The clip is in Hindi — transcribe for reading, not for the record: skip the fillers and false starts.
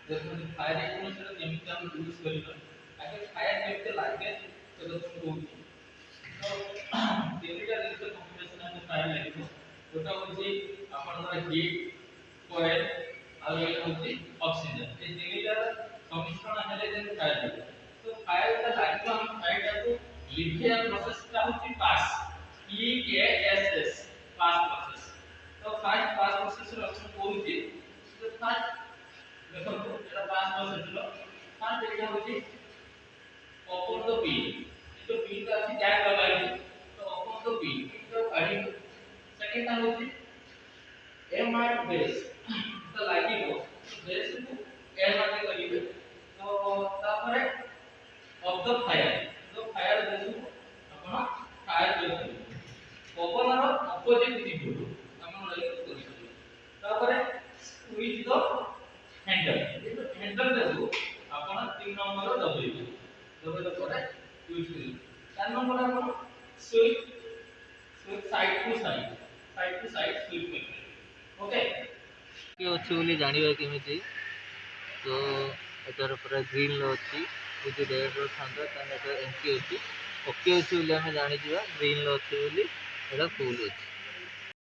देखो फायर एक्सटिंग्विशर केमिति हम यूज करिबा आगे फायर केमिति लागे तो देखो कहूची तो तीनटा जिनिस कॉम्बिनेशन हम फायर लागो गोटा होची आपनर हीट कोयल और ये होची ऑक्सीजन ये तीनटा सम्मिश्रण हेले जे फायर लागो तो फायर का लागो हम फायर को लिखिया प्रोसेस का होची पास PASS पास प्रोसेस तो फास्ट पास प्रोसेस रो ऑप्शन कहूची तो फास्ट देखो एटा पास प्रोसेस रो फास्ट एटा होची ओपन द पिन जो पिन का अछि टैग लगाई तो ओपन द पिन तो काढी सेकंड टाइम होची एम आर बेस तो लागिबो बेस को एम आर करिवे तो तापरे ऑफ द फायर तो फायर बेस को आपण फायर बेस करिवे ओपन रो अपोजिट दिगु आपण लागि करिवे तापरे स्क्वीज द हैंडल हैंडल देखो आपण 3 नंबर दबाइबे दबाइला ପରେ यूज करिवे 4 नंबर आपण switch switch side to side switch करिवे ओके के अछि बोली जानिबा केमिति तो एतर पूरा ग्रीन लो अछि यदि रेड रो थांदा त एतर एमटी अछि ओके अछि बोली हम जानि जिबा ग्रीन लो अछि बोली एटा फुल अछि।